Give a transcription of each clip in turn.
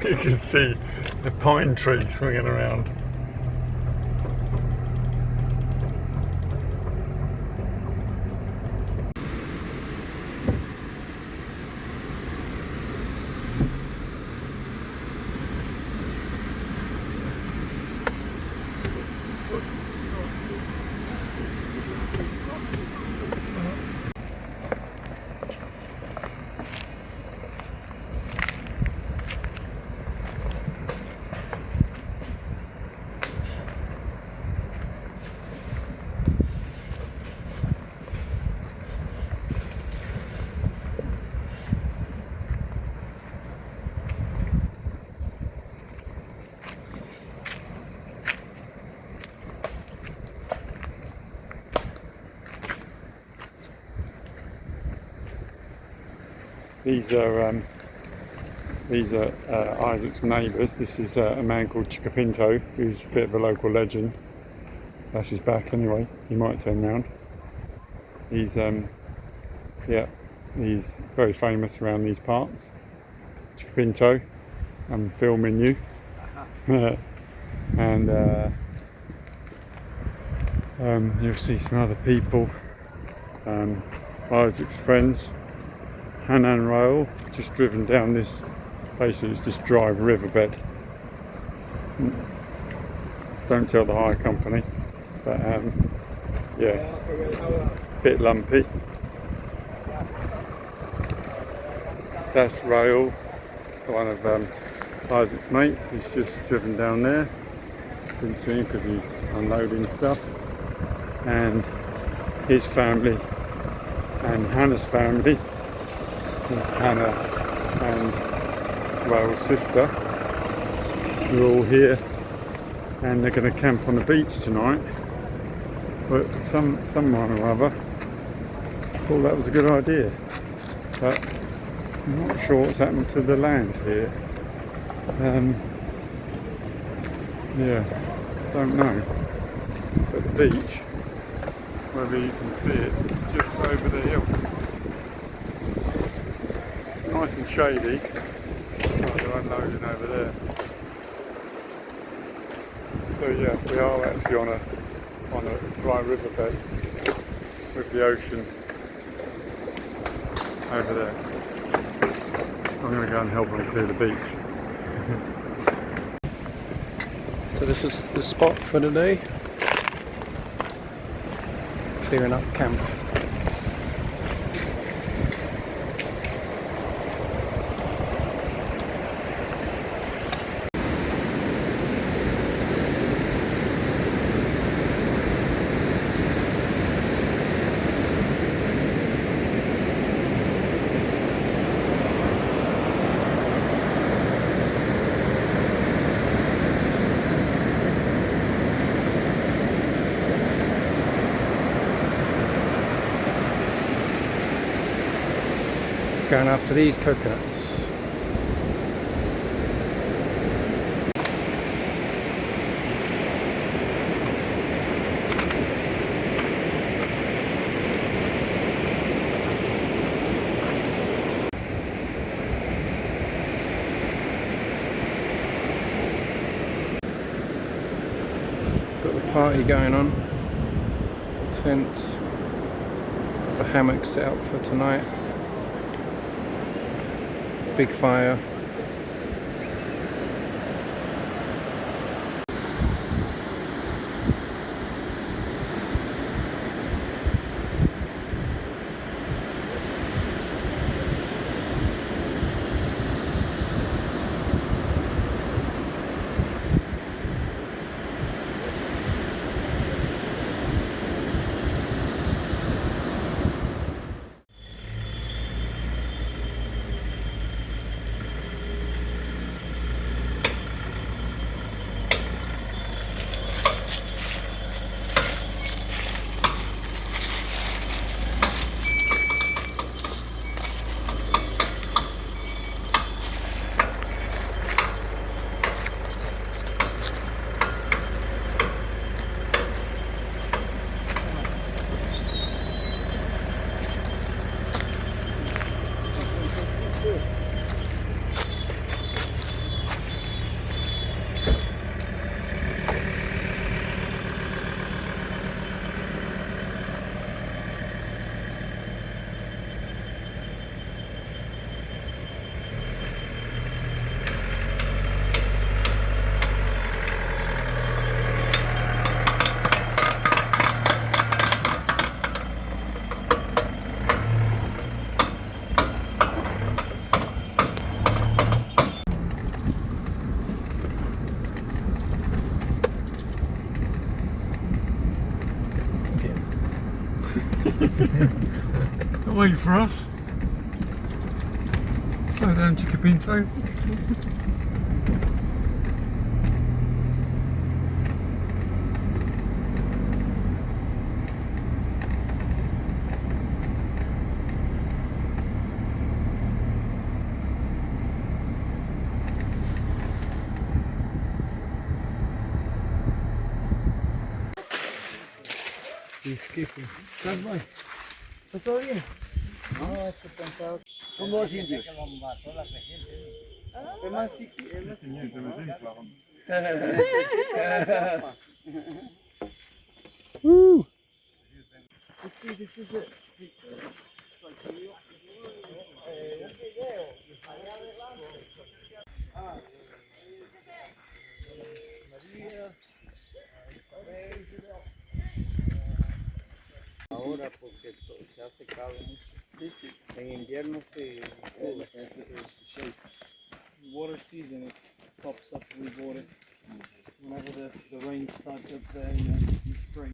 You can see the pine tree swinging around. These are Isaac's neighbours. This is a man called Chickapinto, who's a bit of a local legend. That's his back anyway. He might turn round. He's he's very famous around these parts. Chickapinto, I'm filming you. And you'll see some other people. Isaac's friends. Hanan Rail, just driven down this, basically it's this dry riverbed. Don't tell the hire company, but yeah, it's a bit lumpy. That's Rail, one of Isaac's mates, he's just driven down there. Didn't see him because he's unloading stuff. And his family and Hannah's family. This is Hannah and Rail's sister. We're all here and they're going to camp on the beach tonight. But someone or other thought that was a good idea. But I'm not sure what's happened to the land here. Yeah, don't know. But the beach, whether you can see it, is just over the hill. Nice and shady. Oh, they're unloading over there. So yeah, we are actually on a dry riverbed with the ocean over there. I'm going to go and help them clear the beach. So this is the spot for today. Clearing up camp. Going after these coconuts. Got the party going on. Tents. Got the hammock set up for tonight. Big fire. for us. Slow down, Chica Pinto. ¿Estás bien? ¿Está todo bien? No, estoy cansado. Son dos indios. Woo! Let's see, this is it. Ahora porque se ha secado mucho. En invierno se water season it pops up with water whenever the rain starts up there in spring.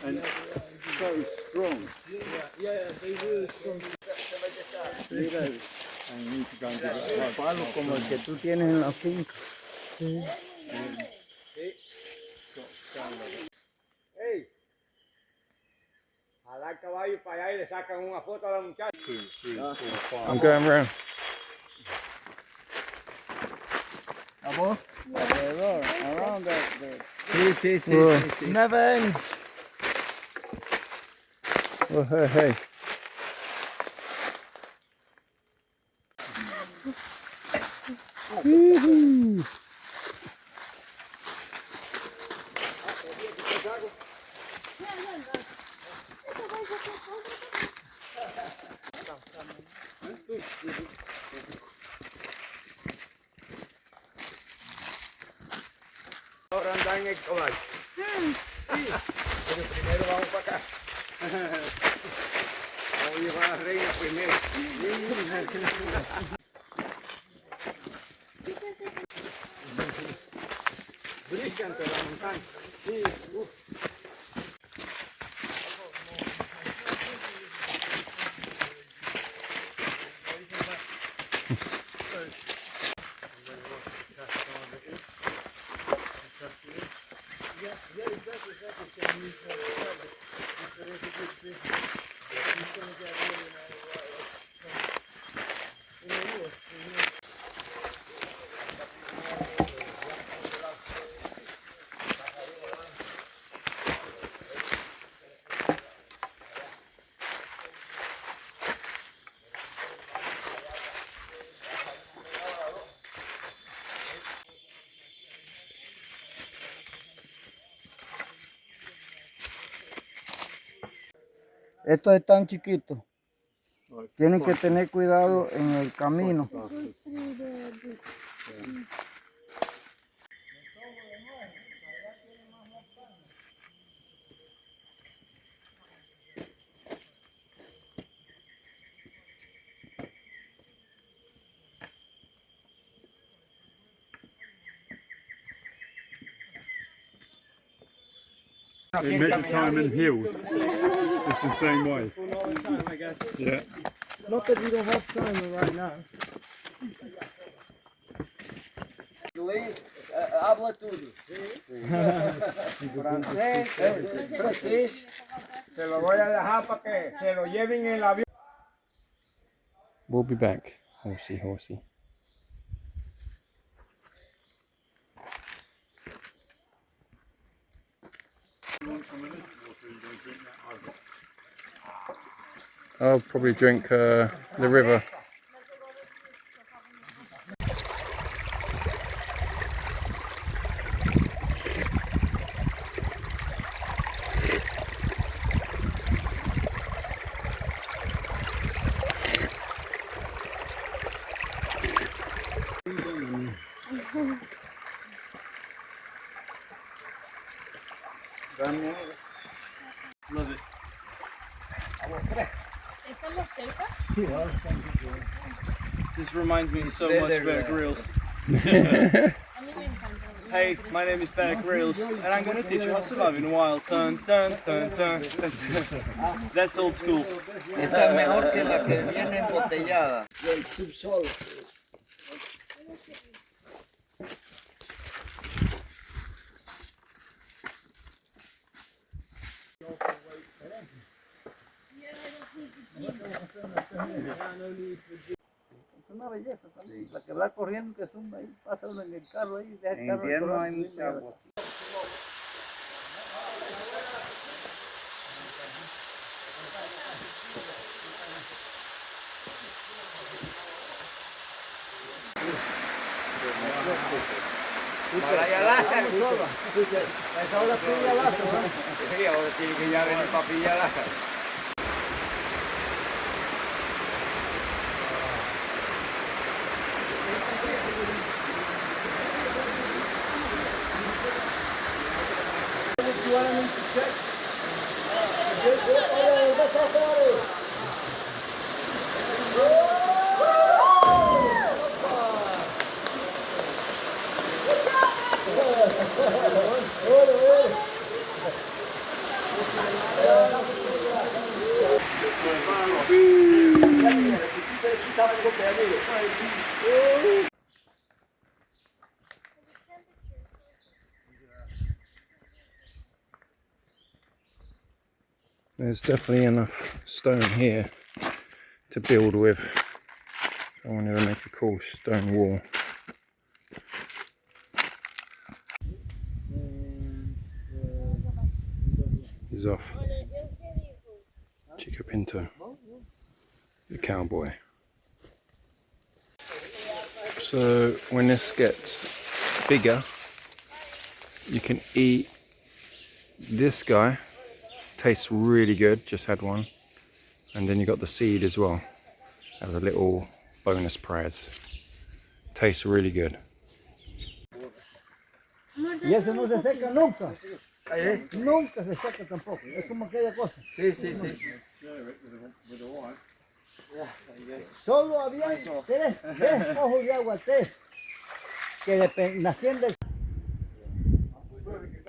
And so strong. Yeah, they really strong. And you need to go and give it a hug. Palo como el que tú tienes en la finca. Sí. Hey, jala el caballo para allá y le sacan una foto a la muchacha. 2, 3, 4, 5. I'm going round. ¿Amor? Alrededor, around that. Sí, sí. Never ends. Oh, hey, hey. Woohoo! Ahora andan en el caballo. Sí. Pero primero vamos para acá. Vamos a llevar a la reina primero. Brincan por la montaña. Sí, estos están chiquitos. Tienen que tener cuidado en el camino. It measures time in hills. It's the same way. Full all the time, I guess. Yeah. Not that we don't have time right now. Habla tudo. Francés, se lo voy a dejar para que se lo lleven en el avión. We'll be back. Horsey, horsey. I'll probably drink the river. Love it. This reminds me so much of Bear Grylls. Hey, my name is Bear Grylls, and I'm gonna teach you how to survive in the wild. Turn, turn, turn, turn. That's old school. Esta es mejor que la que viene embotellada. Del subsol. Es una belleza también. La que va corriendo, que zumba ahí, pasa uno en el carro ahí, deja el carro. En invierno hay mucha agua. Para allá Alaska, esa hora pilla Alaska, ¿no? Sí, ahora tiene que ya venir para pillar Alaska. There's definitely enough stone here to build with. I wanted to make a cool stone wall. He's off. Chica Pinto, the cowboy. So when this gets bigger, you can eat this guy. Tastes really good, just had one. And then you got the seed as well as a little bonus prize. Tastes really good. Y eso no se seca nunca. Nunca se seca tampoco. Es como aquella cosa. Sí, sí, sí. Solo había tres ojos de agua, tres, que nacían del...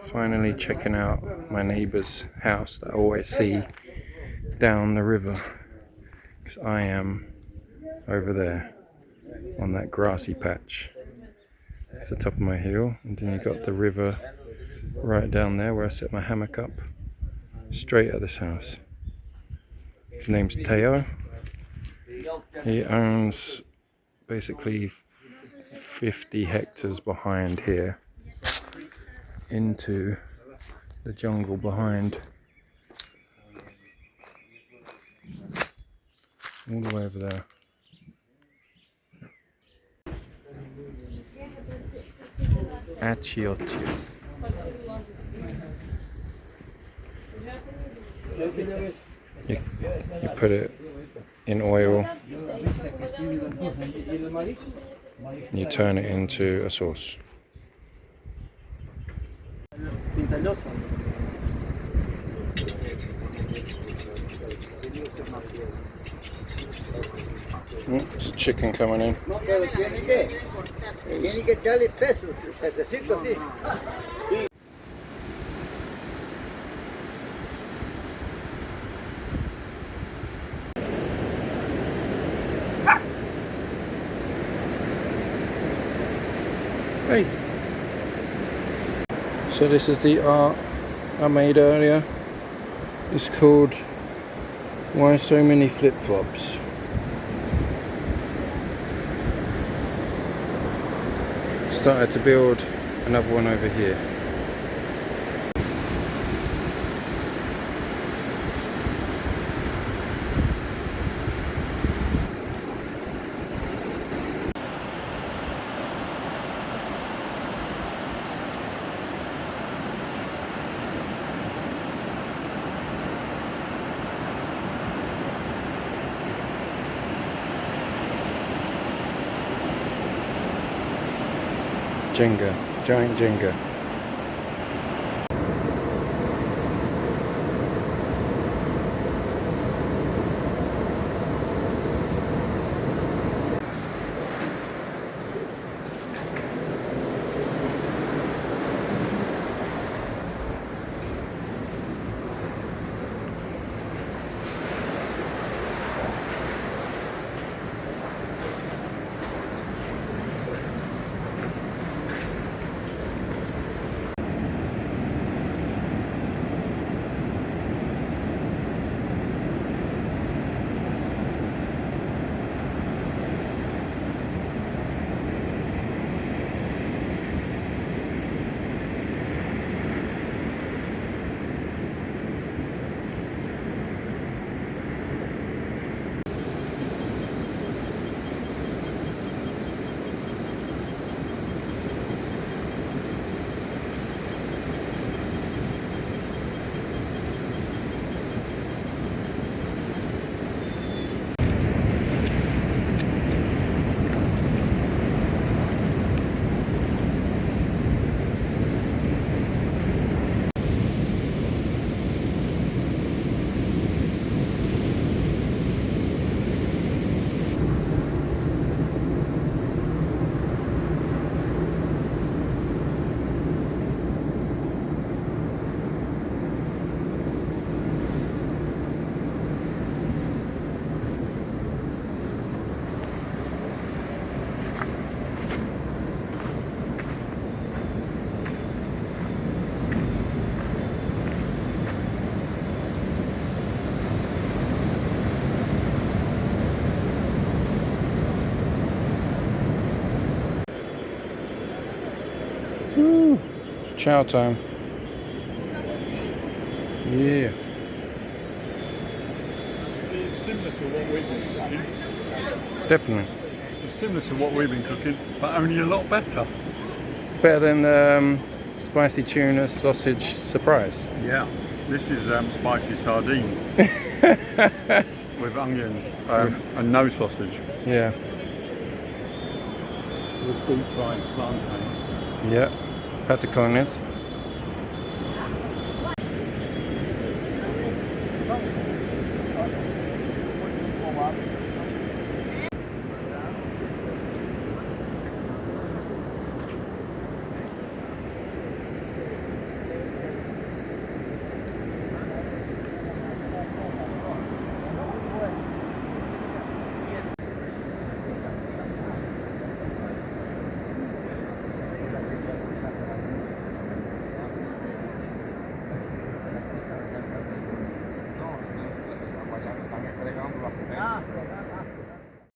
Finally checking out my neighbour's house that I always see down the river, because I am over there on that grassy patch. It's the top of my hill, and then you've got the river right down there where I set my hammock up, straight at this house. His name's Teo. He owns basically 50 hectares behind here into the jungle behind, all the way over there. Achiotius. You put it in oil and you turn it into a sauce. There's a chicken coming in. No, pero tiene que echarle peso, pececito así. Hey. So this is the art I made earlier. It's called Why So Many Flip-Flops. Started to build another one over here. Jenga, giant Jenga. Chow time. Yeah. It's similar to what we've been cooking. Definitely. It's similar to what we've been cooking, but only a lot better. Better than spicy tuna sausage surprise. Yeah. This is spicy sardine with onion and no sausage. Yeah. With deep fried plantain. Yeah. Patacones.